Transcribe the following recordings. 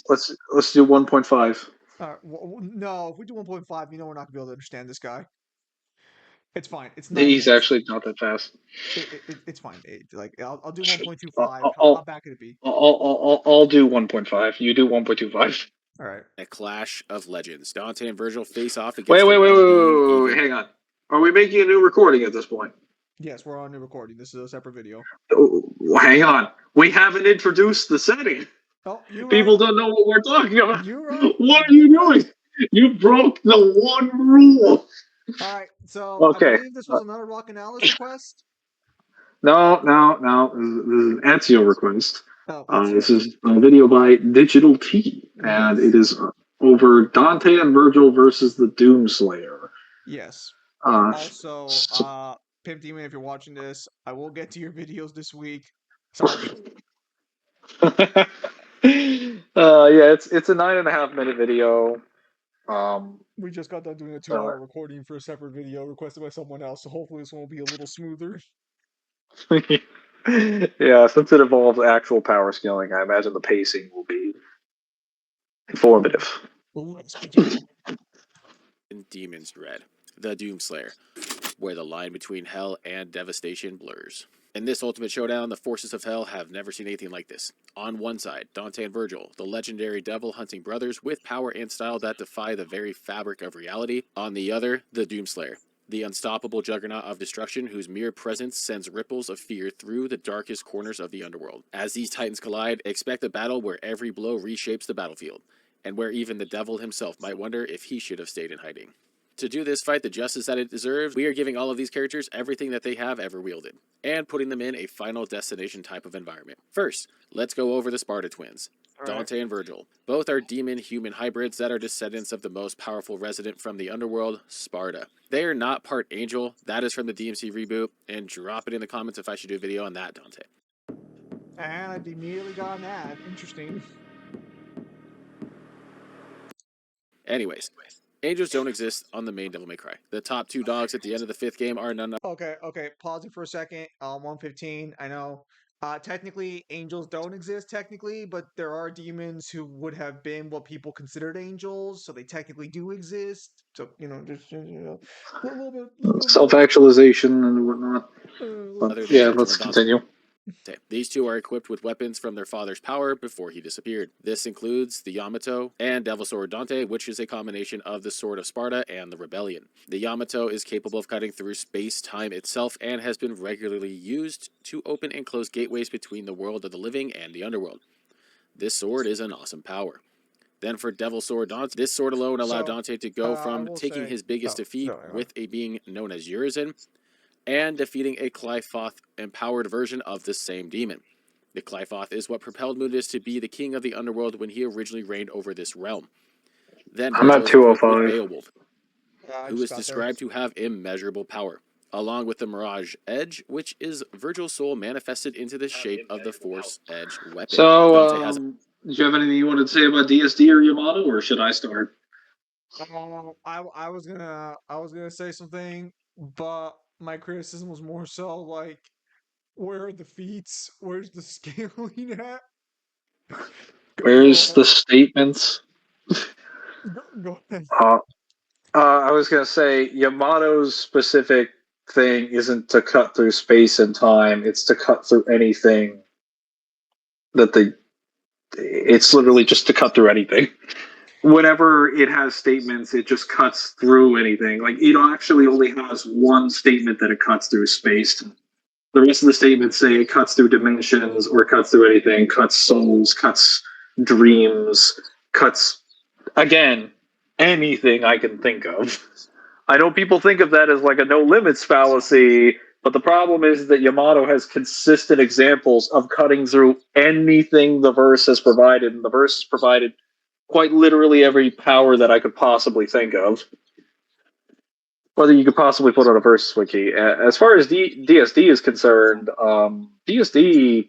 let's do 1.5. No, if we do 1.5, we're not gonna be able to understand this guy. It's fine. It's 9 He's minutes. actually not that fast. It's fine. I'll do 1.25. I'll, How bad could it be? I'll do 1.5. You do 1.25. All right. A clash of legends. Dante and Virgil face off against Wait, hang on. Are we making a new recording at this point? Yes, we're on a recording. This is a separate video. Oh, hang on. We haven't introduced the setting. Oh, you're People right. don't know what we're talking about. You're right. What are you doing? You broke the one rule. All right. So Okay. I believe this was another Rock and Alice request. No. This is an Ezio request. Oh, This is a video by DigitalT's, and it is over Dante and Virgil versus the Doomslayer. Yes. Also, Pimp Demon, if you're watching this, I will get to your videos this week. Sorry. it's a 9.5 minute video. We just got done doing a 2-hour recording for a separate video requested by someone else, so hopefully this one will be a little smoother. Yeah, since it involves actual power scaling, I imagine the pacing will be informative. Let's begin. In Demon's Dread, the Doomslayer, where the line between hell and devastation blurs. In this ultimate showdown, the forces of hell have never seen anything like this. On one side, Dante and Virgil, the legendary devil-hunting brothers with power and style that defy the very fabric of reality. On the other, the Doomslayer, the unstoppable juggernaut of destruction whose mere presence sends ripples of fear through the darkest corners of the underworld. As these titans collide, expect a battle where every blow reshapes the battlefield, and where even the devil himself might wonder if he should have stayed in hiding. To do this fight the justice that it deserves, we are giving all of these characters everything that they have ever wielded, and putting them in a final destination type of environment. First, let's go over the Sparta twins, Dante and Virgil. Both are demon-human hybrids that are descendants of the most powerful resident from the underworld, Sparta. They are not part angel, that is from the DMC reboot, and drop it in the comments if I should do a video on that, Dante. And I immediately got an ad. Interesting. Anyways, angels don't exist on the main Devil May Cry. The top 2 dogs at the end of the 5th game are none of... Okay, pausing for a second. 115, I know. Technically, angels don't exist, technically, but there are demons who would have been what people considered angels, so they technically do exist. So, just, a little bit... Self-actualization and whatnot. Let's continue. These two are equipped with weapons from their father's power before he disappeared. This includes the Yamato and Devil Sword Dante, which is a combination of the Sword of Sparta and the Rebellion. The Yamato is capable of cutting through space-time itself and has been regularly used to open and close gateways between the world of the living and the underworld. This sword is an awesome power. Then for Devil Sword Dante, this sword alone allowed Dante to go from taking his biggest defeat with a being known as Urizen, and defeating a Qliphoth-empowered version of the same demon. The Qliphoth is what propelled Mundus to be the king of the underworld when he originally reigned over this realm. Then I'm at 205. Beowulf, who is described to have immeasurable power, along with the Mirage Edge, which is Virgil's soul manifested into the shape of the Force Edge weapon. So, do you have anything you wanted to say about DSD or Yamato, or should I start? I was gonna say something, but my criticism was more so like, where are the feats? Where's the scaling at? Where's the statements? Go ahead. I was gonna say Yamato's specific thing isn't to cut through space and time; it's to cut through anything it's literally just to cut through anything. Whenever it has statements, it just cuts through anything. Like, it actually only has one statement that it cuts through space. The rest of the statements say it cuts through dimensions or cuts through anything, cuts souls, cuts dreams, cuts, again, anything I can think of. I know people think of that as like a no limits fallacy, but the problem is that Yamato has consistent examples of cutting through anything the verse has provided, and the verse has provided quite literally every power that I could possibly think of. Whether you could possibly put on a verse wiki. As far as DSD is concerned, DSD,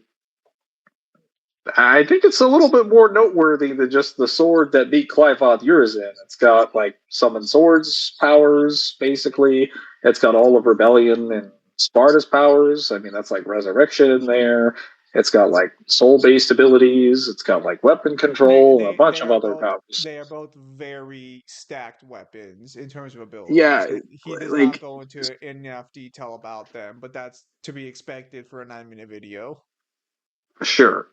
I think it's a little bit more noteworthy than just the sword that beat Qliphoth Urizen. It's got, like, summon swords powers, basically. It's got all of Rebellion and Sparta's powers. I mean, that's like Resurrection in there. It's got like soul-based abilities. It's got like weapon control and a bunch of other powers. They are both very stacked weapons in terms of abilities. Yeah, He does like not go into enough detail about them, but that's to be expected for a 9-minute video. sure.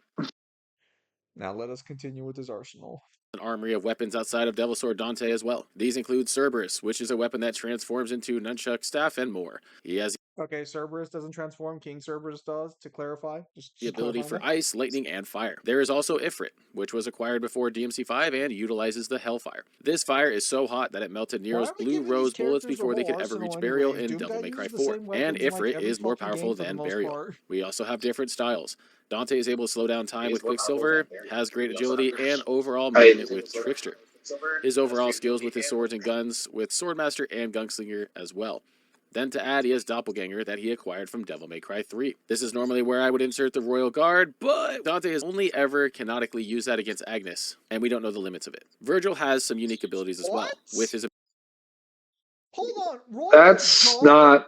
Now let us continue with his arsenal. An armory of weapons outside of Devil Sword Dante as well. These include Cerberus, which is a weapon that transforms into nunchuck staff and more. He has Okay, Cerberus doesn't transform. King Cerberus does, to clarify. the ability for ice, lightning, and fire. There is also Ifrit, which was acquired before DMC5 and utilizes the Hellfire. This fire is so hot that it melted Nero's blue rose bullets before they could ever reach Burial in Devil May Cry 4. And Ifrit is more powerful than Burial. We also have different styles. Dante is able to slow down time with Quicksilver, has great agility, and overall movement with Trickster. His overall skills with his swords and guns with Swordmaster and Gunslinger as well. Then to add, he has Doppelganger that he acquired from Devil May Cry 3. This is normally where I would insert the Royal Guard, but Dante has only ever canonically used that against Agnes, and we don't know the limits of it. Vergil has some unique abilities as well, with his... Hold on, Royal That's Guard? not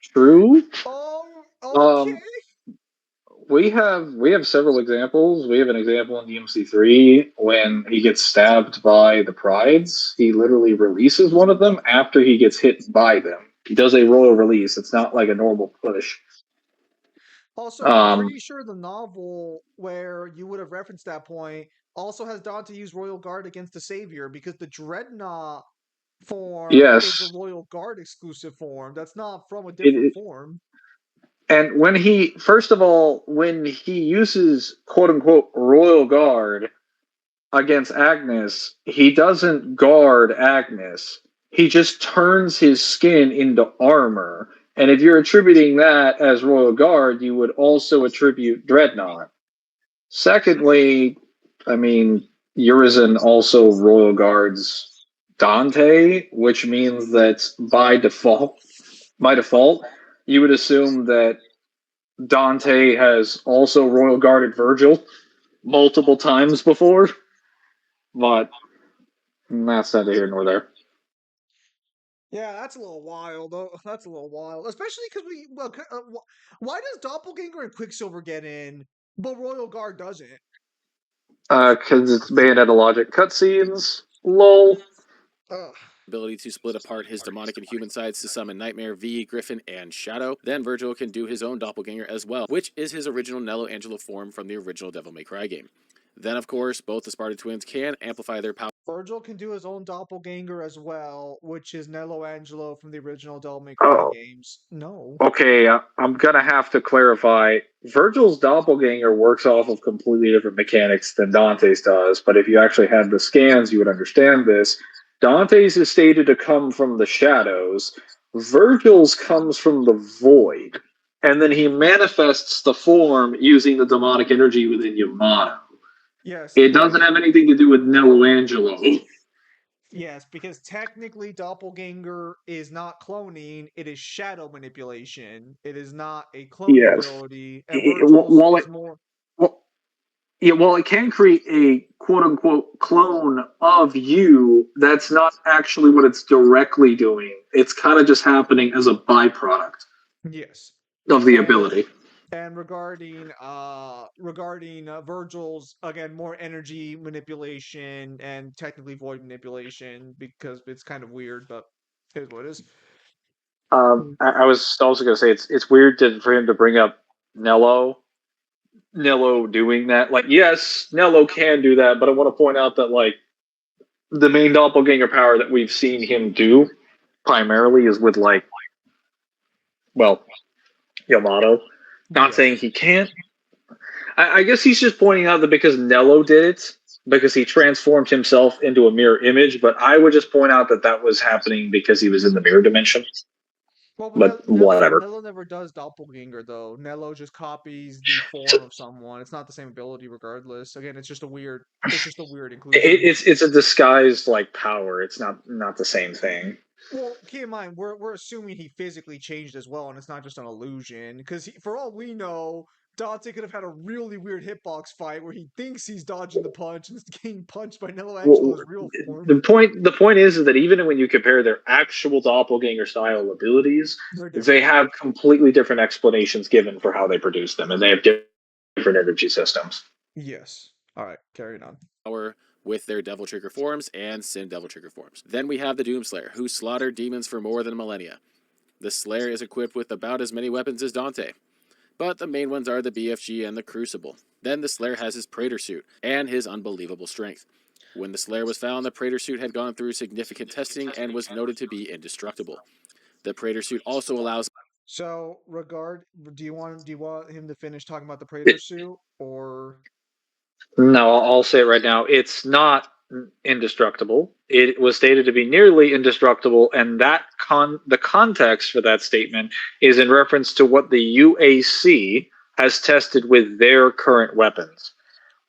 true. Okay. We have several examples. We have an example in DMC3 when he gets stabbed by the Prides. He literally releases one of them after he gets hit by them. He does a royal release. It's not like a normal push. Also, I'm pretty sure the novel where you would have referenced that point also has Dante use Royal Guard against the Savior, because the Dreadnought form is a Royal Guard exclusive form. That's not from a different form. And when he uses quote unquote Royal Guard against Agnes, he doesn't guard Agnes. He just turns his skin into armor. And if you're attributing that as Royal Guard, you would also attribute Dreadnought. Secondly, I mean, Urizen also Royal Guards Dante, which means that by default, you would assume that Dante has also Royal Guarded Vergil multiple times before, but that's neither here nor there. Yeah, that's a little wild. That's a little wild, especially because why does Doppelganger and Quicksilver get in, but Royal Guard doesn't? Because it's Bayonetta logic cutscenes. Lol. Ability to split apart his demonic and human sides to summon Nightmare, V, Griffin, and Shadow. Then Vergil can do his own Doppelganger as well, which is his original Nello Angelo form from the original Devil May Cry game. Then, of course, both the Sparta twins can amplify their power. Vergil can do his own Doppelganger as well, which is Nello Angelo from the original Devil May Cry games. No. Okay, I'm gonna have to clarify. Vergil's Doppelganger works off of completely different mechanics than Dante's does, but if you actually had the scans, you would understand this. Dante's is stated to come from the shadows. Vergil's comes from the void. And then he manifests the form using the demonic energy within Yamato. Yes. It doesn't have anything to do with Nello Angelo. Yes, because technically Doppelganger is not cloning, it is shadow manipulation. It is not a clone ability. And While it can create a quote-unquote clone of you, that's not actually what it's directly doing. It's kind of just happening as a byproduct. Yes. Of the ability. And regarding Vergil's, again, more energy manipulation and technically void manipulation, because it's kind of weird, but it is what it is. I was also going to say it's weird for him to bring up Nello doing that. Like, yes, Nello can do that, but I want to point out that like the main doppelganger power that we've seen him do primarily is with like, well, Yamato. Not saying he can't. I guess he's just pointing out that because Nello did it, because he transformed himself into a mirror image, but I would just point out that that was happening because he was in the mirror dimension. Well, but whatever. Nello never does doppelganger, though. Nello just copies the form of someone. It's not the same ability, regardless. Again, it's just a weird inclusion. It's a disguised like power. It's not the same thing. Well, keep in mind, we're assuming he physically changed as well, and it's not just an illusion. Because for all we know, Dante could have had a really weird hitbox fight where he thinks he's dodging the punch and is getting punched by Nello Angelo's real form. The point is that even when you compare their actual doppelganger style abilities, they have completely different explanations given for how they produce them, and they have different different energy systems. Yes. All right, carrying on. Power with their Devil Trigger forms and Sin Devil Trigger forms. Then we have the Doomslayer, who slaughtered demons for more than a millennia. The Slayer is equipped with about as many weapons as Dante, but the main ones are the BFG and the Crucible. Then the Slayer has his Praetor suit and his unbelievable strength. When the Slayer was found, the Praetor suit had gone through significant testing and was noted to be indestructible. The Praetor suit also allows... So, do you want him to finish talking about the Praetor suit, or? No, I'll say it right now. It's not indestructible. It was stated to be nearly indestructible, and the context for that statement is in reference to what the UAC has tested with their current weapons,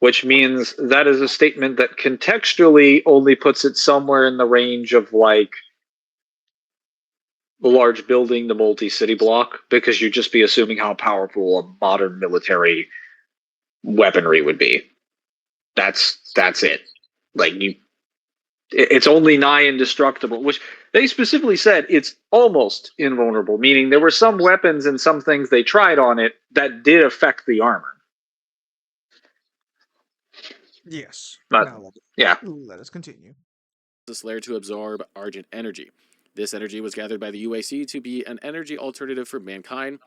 which means that is a statement that contextually only puts it somewhere in the range of like the large building, the multi-city block, because you'd just be assuming how powerful a modern military weaponry would be. That's it. Like it's only nigh indestructible, which they specifically said it's almost invulnerable, meaning there were some weapons and some things they tried on it that did affect the armor. Yes. But, Let us continue. The Slayer to absorb Argent energy. This energy was gathered by the UAC to be an energy alternative for mankind,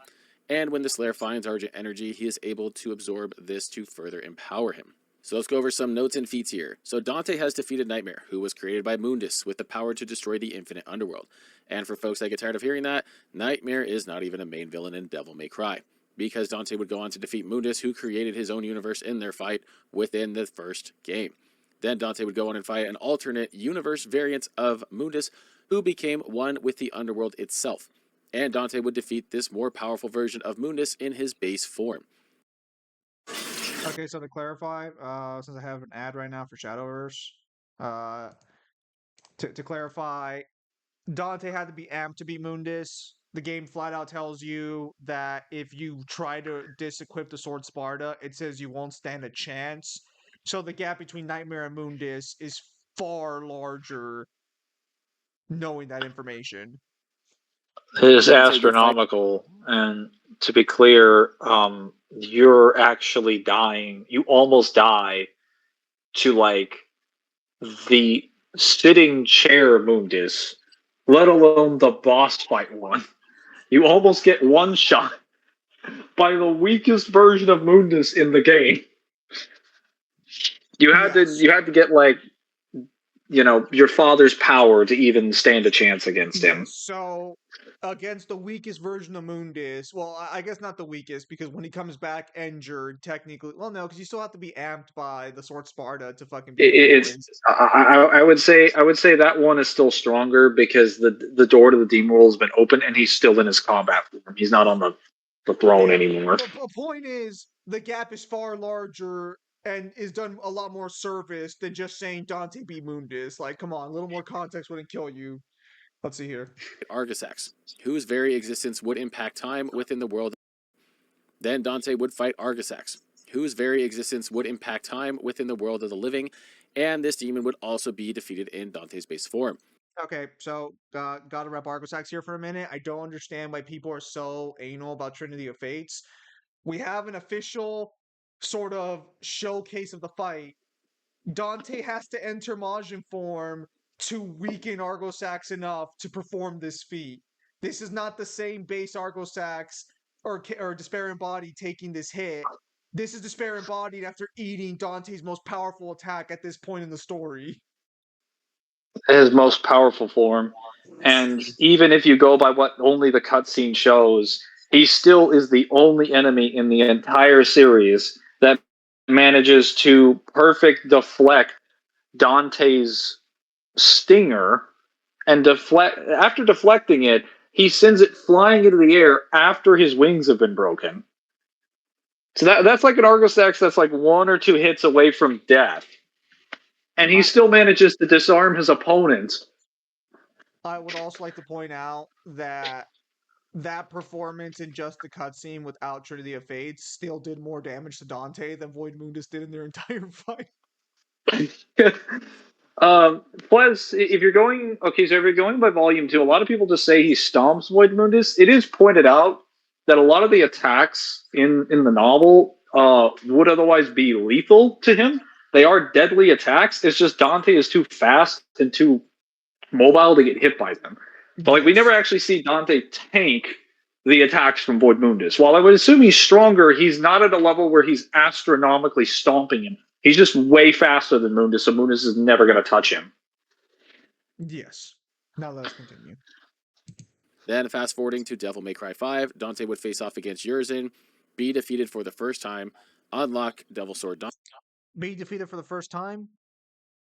and when the Slayer finds Argent energy, he is able to absorb this to further empower him. So let's go over some notes and feats here. So Dante has defeated Nightmare, who was created by Mundus with the power to destroy the infinite underworld. And for folks that get tired of hearing that, Nightmare is not even a main villain in Devil May Cry, because Dante would go on to defeat Mundus, who created his own universe in their fight within the first game. Then Dante would go on and fight an alternate universe variant of Mundus, who became one with the underworld itself. And Dante would defeat this more powerful version of Mundus in his base form. Okay, so to clarify, since I have an ad right now for Shadowverse, to clarify, Dante had to be amped to beat Mundus. The game flat out tells you that if you try to disequip the sword Sparta, it says you won't stand a chance. So the gap between Nightmare and Mundus is far larger knowing that information. It is astronomical, and to be clear, you're actually dying. You almost die to like the sitting chair Mundus, let alone the boss fight one. You almost get one shot by the weakest version of Mundus in the game. You had to get like, you know, your father's power to even stand a chance against him. So against the weakest version of Mundus, well, I guess not the weakest, because when he comes back injured, technically, well, no, because you still have to be amped by the sword Sparta to fucking be. I would say that one is still stronger because the door to the demon world has been open and he's still in his combat form. He's not on the throne anymore. The point is, the gap is far larger and is done a lot more service than just saying Dante beat Mundus. Like, come on, a little more context wouldn't kill you. Let's see here. Argosax, whose very existence would impact time within the world. Then Dante would fight Argosax, whose very existence would impact time within the world of the living, and this demon would also be defeated in Dante's base form. Okay, so gotta wrap Argosax here for a minute. I don't understand why people are so anal about Trinity of Fates. We have an official sort of showcase of the fight. Dante has to enter Majin form to weaken Argosax enough to perform this feat. This is not the same base Argosax or Despair Embodied taking this hit. This is Despair Embodied after eating Dante's most powerful attack at this point in the story. His most powerful form. And even if you go by what only the cutscene shows, he still is the only enemy in the entire series that manages to perfect deflect Dante's stinger, and after deflecting it, he sends it flying into the air after his wings have been broken. So that's like an Argosax that's like one or two hits away from death. And he still manages to disarm his opponent. I would also like to point out that performance in just the cutscene without Trinity of Fates still did more damage to Dante than Void Mundus did in their entire fight. Plus, if you're going by Volume 2, a lot of people just say he stomps Void Mundus. It is pointed out that a lot of the attacks in the novel would otherwise be lethal to him. They are deadly attacks. It's just Dante is too fast and too mobile to get hit by them. But like we never actually see Dante tank the attacks from Void Mundus. While I would assume he's stronger, he's not at a level where he's astronomically stomping him. He's just way faster than Mundus, so Mundus is never going to touch him. Yes. Now let's continue. Then, fast forwarding to Devil May Cry 5, Dante would face off against Urizen, be defeated for the first time, unlock Devil Sword Dante. Be defeated for the first time?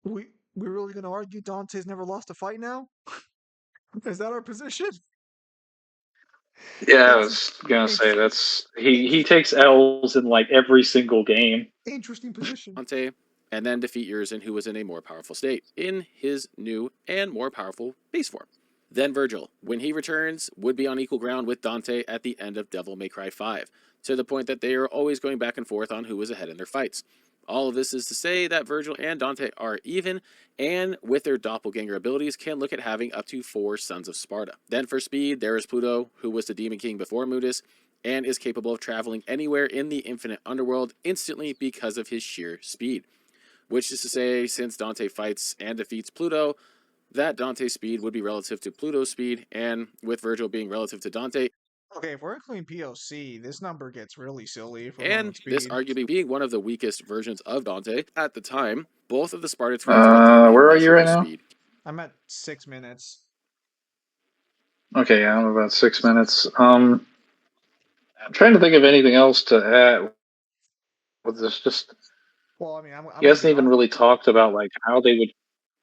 We're really going to argue Dante's never lost a fight now? Is that our position? Yeah, I was gonna say he takes L's in like every single game. Interesting position. Dante, and then defeat Urizen, who was in a more powerful state, in his new and more powerful base form. Then Vergil, when he returns, would be on equal ground with Dante at the end of Devil May Cry 5, to the point that they are always going back and forth on who was ahead in their fights. All of this is to say that Vergil and Dante are even, and with their doppelganger abilities can look at having up to 4 Sons of Sparta. Then for speed, there is Pluto, who was the Demon King before Mundus, and is capable of traveling anywhere in the infinite underworld instantly because of his sheer speed. Which is to say, since Dante fights and defeats Pluto, that Dante's speed would be relative to Pluto's speed, and with Vergil being relative to Dante, Okay, if we're including POC, this number gets really silly. If we're and this arguably being one of the weakest versions of Dante at the time, both of the Sparta twins got the Where are you right now? speed. I'm at 6 minutes. Okay, yeah, I'm about 6 minutes. I'm trying to think of anything else to add. With this, just Well, I mean, he hasn't even really talked about like how they would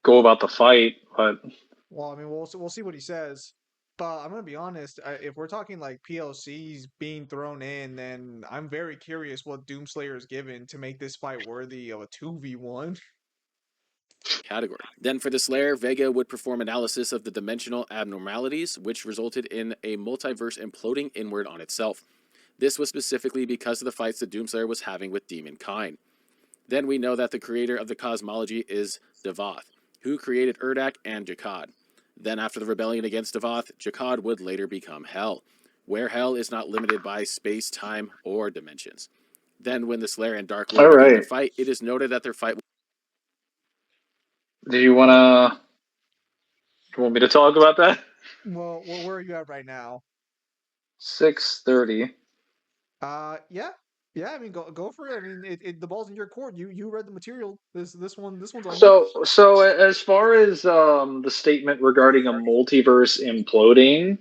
go about the fight, but well, I mean, we'll see what he says. But I'm gonna be honest. If we're talking like POCs being thrown in, then I'm very curious what Doomslayer is given to make this fight worthy of a 2v1. Category. Then for the Slayer, Vega would perform analysis of the dimensional abnormalities, which resulted in a multiverse imploding inward on itself. This was specifically because of the fights that Doomslayer was having with Demonkind. Then we know that the creator of the cosmology is Devoth, who created Urdak and Jakad. Then after the rebellion against Devoth, Jakad would later become Hell, where Hell is not limited by space, time, or dimensions. Then when the Slayer and Dark Lord begin their fight, it is noted that their fight... Do you want me to talk about that? Well, where are you at right now? 6:30. Yeah. I mean, go for it. I mean, the ball's in your court. You read the material. This one's on So as far as the statement regarding a multiverse imploding,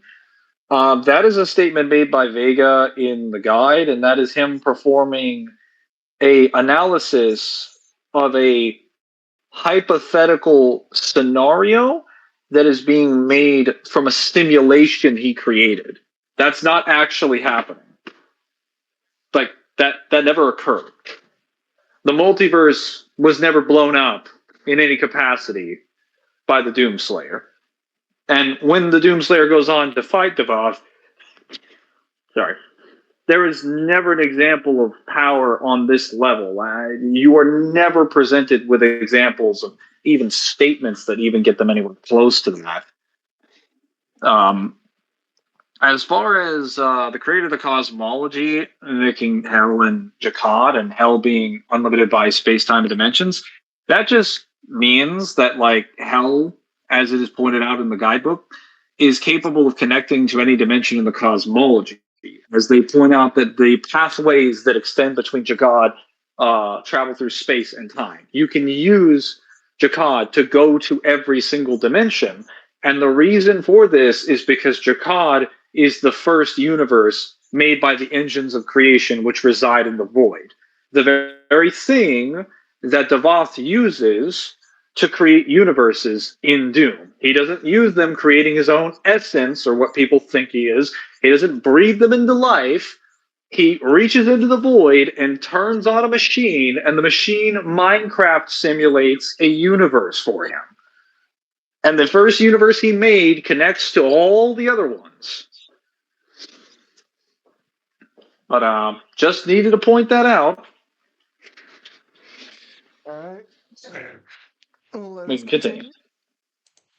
that is a statement made by Vega in the guide, and that is him performing a analysis of a hypothetical scenario that is being made from a simulation he created. That's not actually happening. Like that never occurred. The multiverse was never blown up in any capacity by the Doomslayer. And when the Doomslayer goes on to fight Devoth, there is never an example of power on this level. You are never presented with examples of even statements that even get them anywhere close to that. As far as the creator of the cosmology making Hell and Jakad, and Hell being unlimited by space, time, and dimensions, that just means that like Hell, as it is pointed out in the guidebook, is capable of connecting to any dimension in the cosmology. As they point out that the pathways that extend between Jakad travel through space and time. You can use Jakad to go to every single dimension. And the reason for this is because Jakad is the first universe made by the engines of creation which reside in the void. The very thing that Devoth uses to create universes in Doom. He doesn't use them creating his own essence or what people think he is. He doesn't breathe them into life. He reaches into the void and turns on a machine, and the machine Minecraft simulates a universe for him. And the first universe he made connects to all the other ones. But just needed to point that out. All right. We can continue.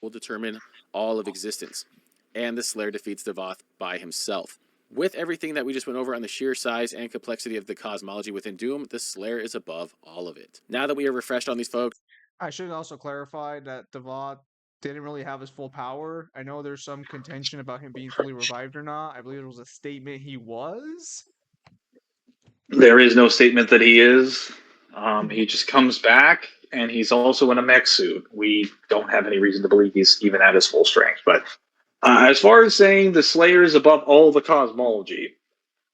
Will determine all of existence, and the Slayer defeats Devoth by himself. With everything that we just went over on the sheer size and complexity of the cosmology within Doom, the Slayer is above all of it. Now that we are refreshed on these folks, I should also clarify that Devat didn't really have his full power. I know there's some contention about him being fully revived or not. I believe it was a statement he was. There is no statement that he is. He just comes back, and he's also in a mech suit. We don't have any reason to believe he's even at his full strength. But as far as saying the Slayer is above all the cosmology,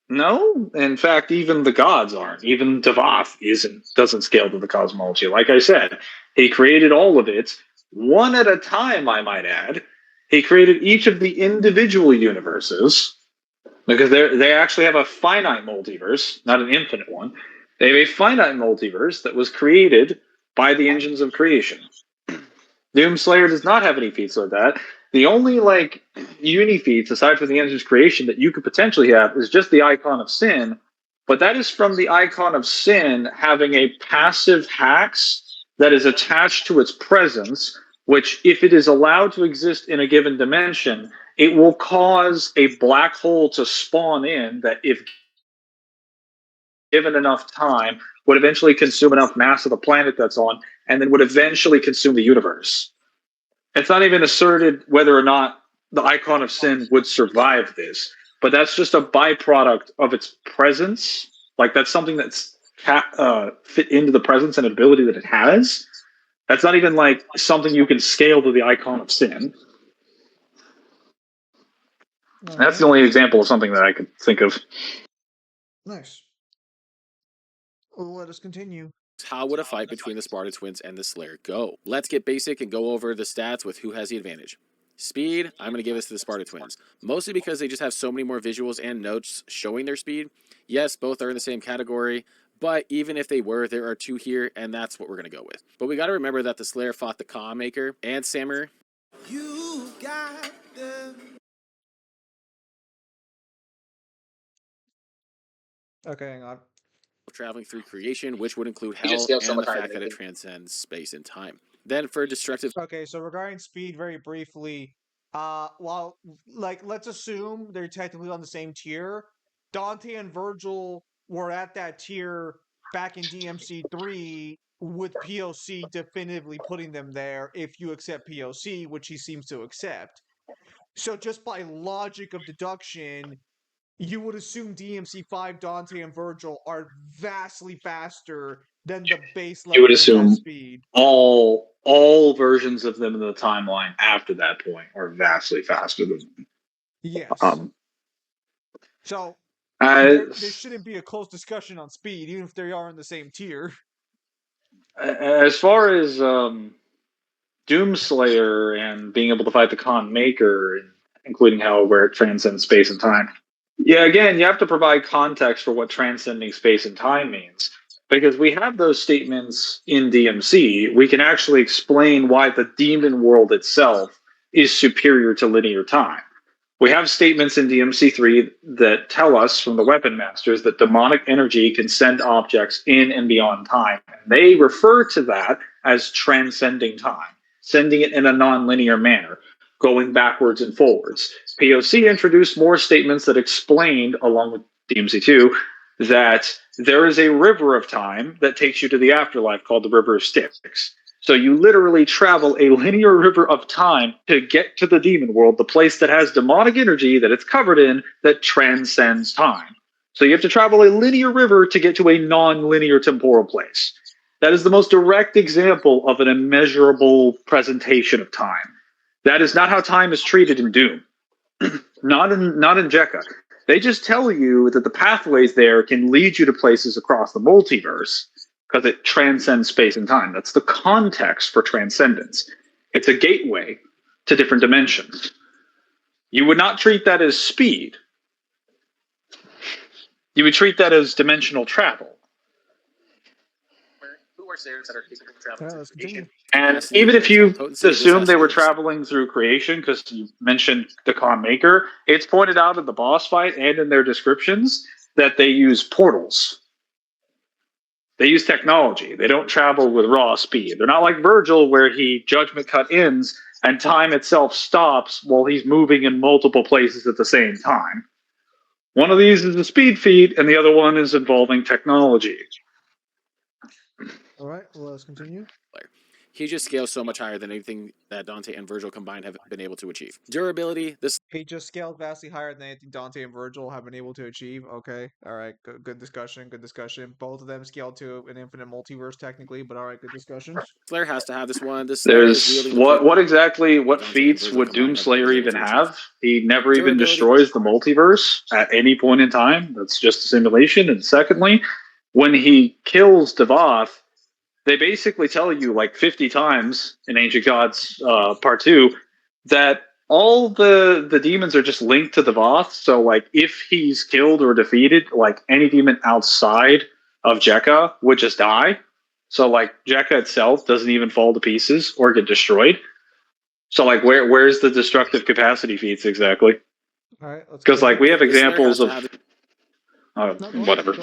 no. In fact, even the gods aren't. Even Devoth doesn't scale to the cosmology. Like I said, he created all of it, one at a time, I might add. He created each of the individual universes, because they actually have a finite multiverse, not an infinite one. They have a finite multiverse that was created by the engines of creation. Doomslayer does not have any feats like that. The only uni feats, aside from the engines of creation, that you could potentially have is just the icon of sin, but that is from the icon of sin having a passive hax that is attached to its presence, which, if it is allowed to exist in a given dimension, it will cause a black hole to spawn in that, if given enough time, would eventually consume enough mass of the planet that's on, and then would eventually consume the universe. It's not even asserted whether or not the icon of sin would survive this, but that's just a byproduct of its presence. Like, that's something that's fit into the presence and ability that it has. That's not even like something you can scale to the icon of sin. That's the only example of something that I could think of. Nice. Well, let us continue. how would a fight between the Sparta twins and the Slayer go? Let's get basic and go over the stats with who has the advantage. Speed, I'm going to give this to the Sparta twins, mostly because they just have so many more visuals and notes showing their speed. Yes, both are in the same category, but even if they were, there are two here, and that's what we're going to go with. But we got to remember that the Slayer fought the Calm Maker and Samur. You got them. Okay, hang on. Traveling through creation, which would include hell and the fact that it transcends space and time. Then for destructive... Okay, so regarding speed, very briefly, let's assume they're technically on the same tier. Dante and Virgil were at that tier back in DMC3, with POC definitively putting them there if you accept POC, which he seems to accept. So just by logic of deduction, you would assume DMC5, Dante, and Virgil are vastly faster than the base level You would assume speed. all versions of them in the timeline after that point are vastly faster than them. Yes. So there shouldn't be a close discussion on speed, even if they are in the same tier. As far as Doomslayer and being able to fight the Khan Maker, including where it transcends space and time. Yeah, again, you have to provide context for what transcending space and time means. Because we have those statements in DMC, we can actually explain why the demon world itself is superior to linear time. We have statements in DMC3 that tell us from the weapon masters that demonic energy can send objects in and beyond time. They refer to that as transcending time, sending it in a non-linear manner, going backwards and forwards. POC introduced more statements that explained, along with DMC2, that there is a river of time that takes you to the afterlife called the River of Styx. So you literally travel a linear river of time to get to the demon world, the place that has demonic energy that it's covered in that transcends time. So you have to travel a linear river to get to a non-linear temporal place. That is the most direct example of an immeasurable presentation of time. That is not how time is treated in Doom. Not in Jekka. They just tell you that the pathways there can lead you to places across the multiverse because it transcends space and time. That's the context for transcendence. It's a gateway to different dimensions. You would not treat that as speed. You would treat that as dimensional travel. Who are Slayers that are capable of traveling through creation? And even if you assume they were traveling through creation, because you mentioned the Khan Maker, it's pointed out in the boss fight and in their descriptions that they use portals. They use technology. They don't travel with raw speed. They're not like Vergil, where he judgment cut ends and time itself stops while he's moving in multiple places at the same time. One of these is a speed feat, and the other one is involving technology. All right, well, let's continue. He just scales so much higher than anything that Dante and Virgil combined have been able to achieve. Durability, this He just scaled vastly higher than anything Dante and Virgil have been able to achieve. Okay, all right, good discussion. Good discussion. Both of them scaled to an infinite multiverse technically, but all right, good discussion. Slayer has to have this one. This Slayer is There's wielding what Dante what and feats Virgil would combined have been Doomslayer able even to achieve. have? He never even Durability. destroys the multiverse at any point in time. That's just a simulation. And secondly, when he kills Devoth, they basically tell you like 50 times in Ancient Gods Part 2 that all the demons are just linked to Devoth. So like if he's killed or defeated, like any demon outside of Jekka would just die. So like Jekka itself doesn't even fall to pieces or get destroyed. So like where's the destructive capacity feats exactly? All right, let's Because like we have The Slayer examples has to of No, go ahead. whatever.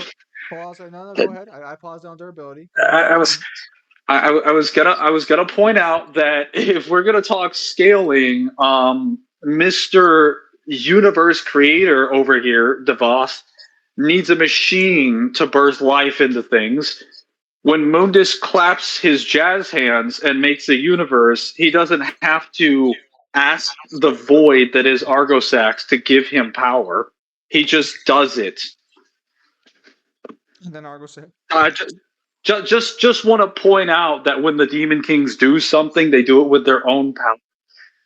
Pause. No, go ahead. I paused on durability. I was gonna point out that if we're gonna talk scaling, Mr. Universe Creator over here, Devoth, needs a machine to birth life into things. When Mundus claps his jazz hands and makes a universe, he doesn't have to ask the void that is Argosax to give him power. He just does it. And then Argo said, Just want to point out that when the Demon Kings do something, they do it with their own power.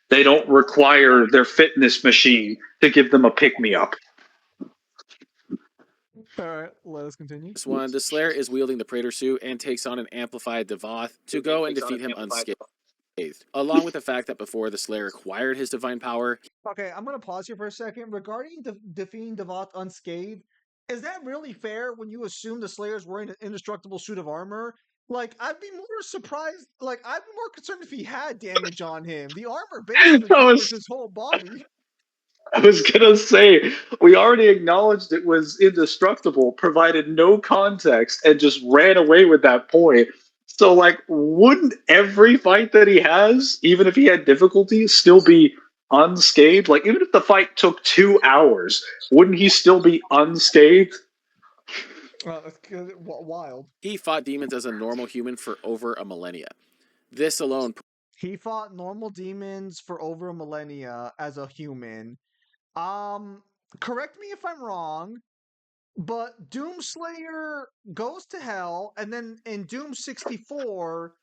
They don't require their fitness machine to give them a pick-me-up. all right, let us continue. this one. The Slayer is wielding the Praetor suit and takes on an amplified Devoth to go and defeat him unscathed. Along with the fact that before the Slayer acquired his divine power, Okay, I'm gonna pause here for a second. Regarding defeating Devoth unscathed, is that really fair when you assume the Slayer's wearing an indestructible suit of armor? Like, I'd be more surprised. Like, I'd be more concerned if he had damage on him. The armor basically covers his whole body. I was gonna say, we already acknowledged it was indestructible, provided no context, and just ran away with that point. So, like, wouldn't every fight that he has, even if he had difficulty, still be unscathed? Like, even if the fight took 2 hours, wouldn't he still be unscathed? Wild. he fought demons as a normal human for over a millennia. This alone He fought normal demons for over a millennia as a human. Correct me if I'm wrong, but Doomslayer goes to hell, and then in Doom 64,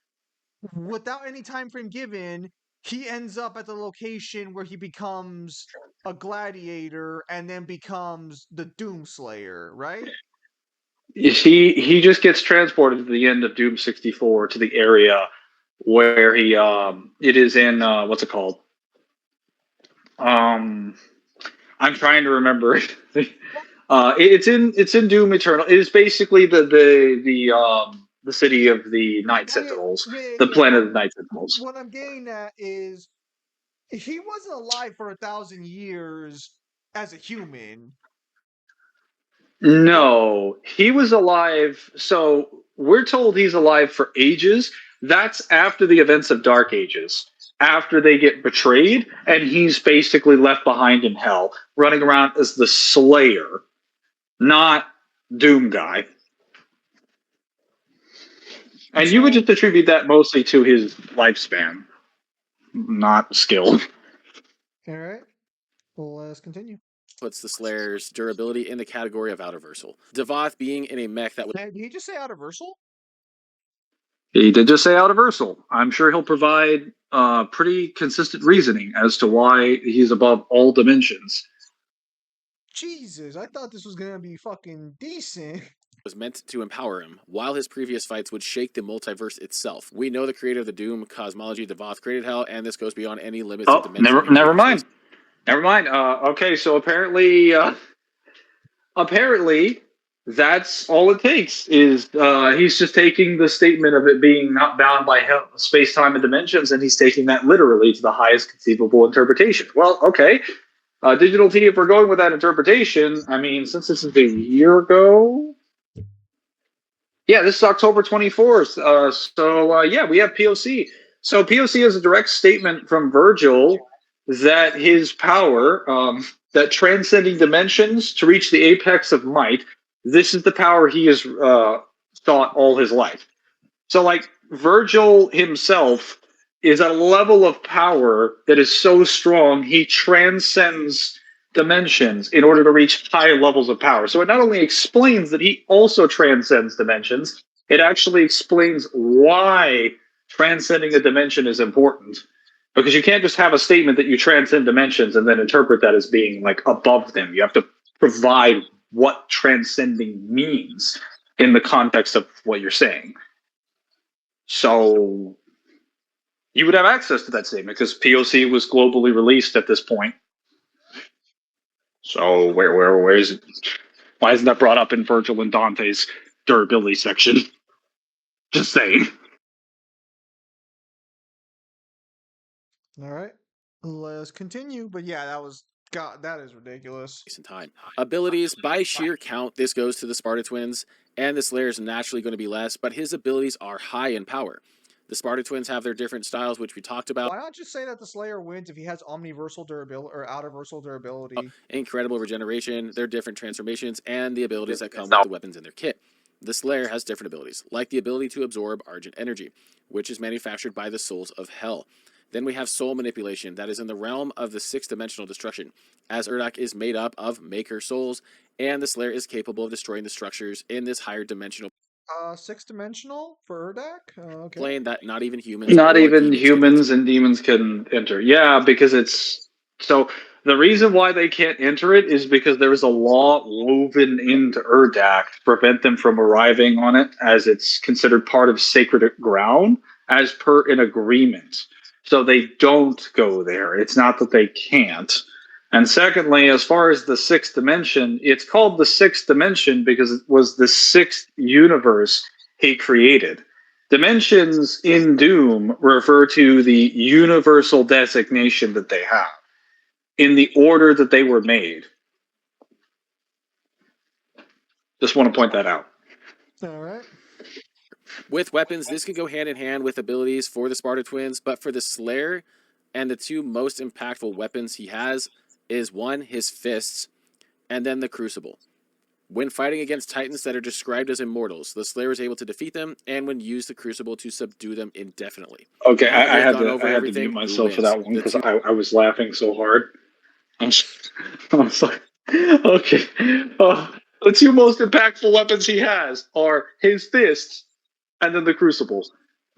without any time frame given, he ends up at the location where he becomes a gladiator and then becomes the Doomslayer, right? He just gets transported to the end of Doom 64 to the area where he it is in what's it called? I'm trying to remember. It's in Doom Eternal. It is basically the city of the Night Sentinels, the planet of the Night Sentinels. What I'm getting at is he wasn't alive for 1,000 years as a human. No, he was alive. So we're told he's alive for ages. That's after the events of Dark Ages. After they get betrayed, and he's basically left behind in hell, running around as the Slayer, not Doom Guy. And you would just attribute that mostly to his lifespan, not skill. All right. Well, let's continue. puts the Slayer's durability in the category of Outerversal. Devoth being in a mech that was... Did he just say Outerversal? He did just say Outerversal. I'm sure he'll provide pretty consistent reasoning as to why he's above all dimensions. Jesus, I thought this was gonna be fucking decent. was meant to empower him, while his previous fights would shake the multiverse itself. We know the creator of the Doom cosmology, Devoth, created hell, and this goes beyond any limits of dimension. Never mind. Okay, so apparently that's all it takes is he's just taking the statement of it being not bound by space, time, and dimensions, and he's taking that literally to the highest conceivable interpretation. Well, okay. DigitalT, if we're going with that interpretation, I mean, since this is a year ago... Yeah, this is October 24th. Yeah, we have POC. So POC is a direct statement from Vergil that his power, that transcending dimensions to reach the apex of might, this is the power he has sought all his life. So, like, Vergil himself is at a level of power that is so strong, he transcends dimensions in order to reach high levels of power. So it not only explains that he also transcends dimensions, it actually explains why transcending a dimension is important. Because you can't just have a statement that you transcend dimensions and then interpret that as being like above them. You have to provide what transcending means in the context of what you're saying. So you would have access to that statement because POC was globally released at this point. So where is it? Why isn't that brought up in Virgil and Dante's durability section? Just saying. All right, let's continue. But yeah, that is ridiculous. In time. Abilities, by sheer count, this goes to the Sparta twins, and the Slayer is naturally going to be less, but his abilities are high in power. The Sparta twins have their different styles, which we talked about. Why not just say that the Slayer wins if he has omniversal durability or outerversal durability? Incredible regeneration, their different transformations, and the abilities that come with the weapons in their kit. The Slayer has different abilities, like the ability to absorb Argent energy, which is manufactured by the souls of Hell. Then we have soul manipulation, that is in the realm of the sixth-dimensional destruction, as Urdak is made up of Maker souls, and the Slayer is capable of destroying the structures in this higher dimensional Sixth dimensional for Urdak? Okay. plane that not even humans Not or even demons humans and demons can enter. Yeah, because it's so the reason why they can't enter it is because there is a law woven into Urdak to prevent them from arriving on it, as it's considered part of sacred ground as per an agreement. So they don't go there. It's not that they can't. And secondly, as far as the sixth dimension, it's called the sixth dimension because it was the sixth universe he created. Dimensions in Doom refer to the universal designation that they have in the order that they were made. Just want to point that out. All right. With weapons, this can go hand in hand with abilities for the Sparta twins, but for the Slayer, and the two most impactful weapons he has is one, his fists, and then the Crucible. When fighting against Titans that are described as immortals, the Slayer is able to defeat them, and when use the Crucible to subdue them indefinitely. Okay, I had to mute myself for that one because I was laughing so hard. I was like, okay. The two most impactful weapons he has are his fists and then the Crucible.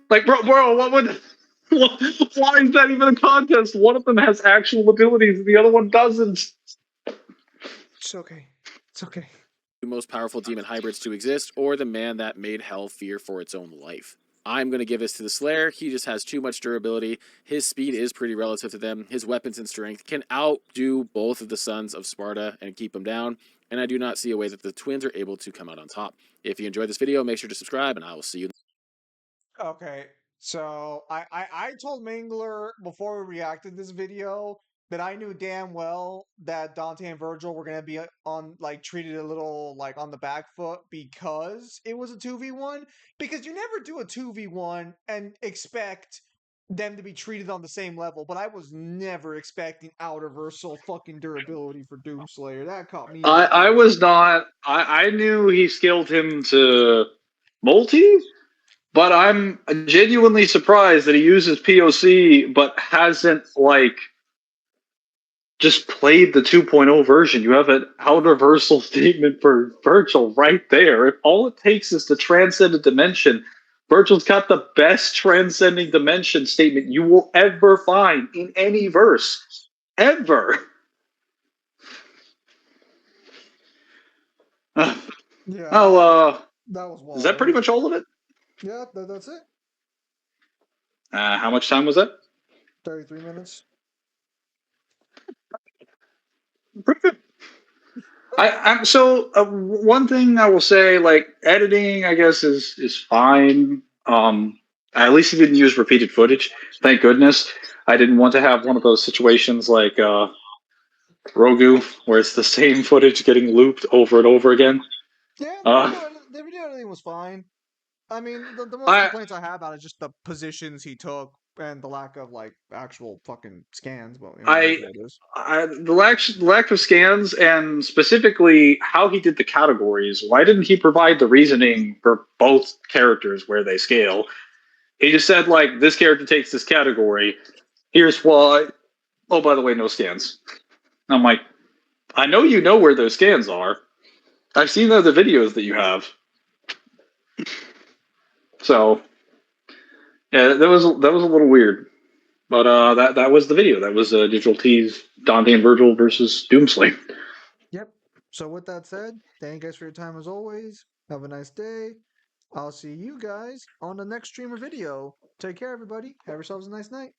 Like, bro, what would... Why is that even a contest? One of them has actual abilities and the other one doesn't. It's okay. It's okay. Most powerful demon hybrids to exist, or the man that made hell fear for its own life. I'm going to give this to the Slayer. He just has too much durability. His speed is pretty relative to them. His weapons and strength can outdo both of the sons of Sparta and keep them down. And I do not see a way that the twins are able to come out on top. If you enjoyed this video, make sure to subscribe, and I will see you. Okay, so I told Mangler before we reacted to this video that I knew damn well that Dante and Virgil were gonna be on treated a little on the back foot because it was a 2v1. Because you never do a 2v1 and expect them to be treated on the same level. But I was never expecting outerversal fucking durability for Doomslayer. That caught me. I was not. I knew he scaled him to multi. But I'm genuinely surprised that he uses POC but hasn't, just played the 2.0 version. You have an outerversal statement for Virgil right there. If all it takes is to transcend a dimension, Virgil's got the best transcending dimension statement you will ever find in any verse. Ever. Yeah. Oh, that was wild. Is that pretty much all of it? Yeah, that's it. How much time was that? 33 minutes. Pretty good. One thing I will say, editing, I guess is fine. At least he didn't use repeated footage. Thank goodness. I didn't want to have one of those situations like Rogu, where it's the same footage getting looped over and over again. Yeah, the video editing was fine. I mean, the most complaints I have about it is just the positions he took and the lack of like actual fucking scans. But you know, it is what it is. The lack of scans and specifically how he did the categories. Why didn't he provide the reasoning for both characters where they scale? He just said like this character takes this category. Here's why. Oh, by the way, no scans. I'm like, I know you know where those scans are. I've seen the videos that you have. So yeah, that was a little weird. But that was the video. That was DigitalT's Dante and Virgil versus Doomslayer. Yep. So with that said, thank you guys for your time as always. Have a nice day. I'll see you guys on the next stream or video. Take care, everybody. Have yourselves a nice night.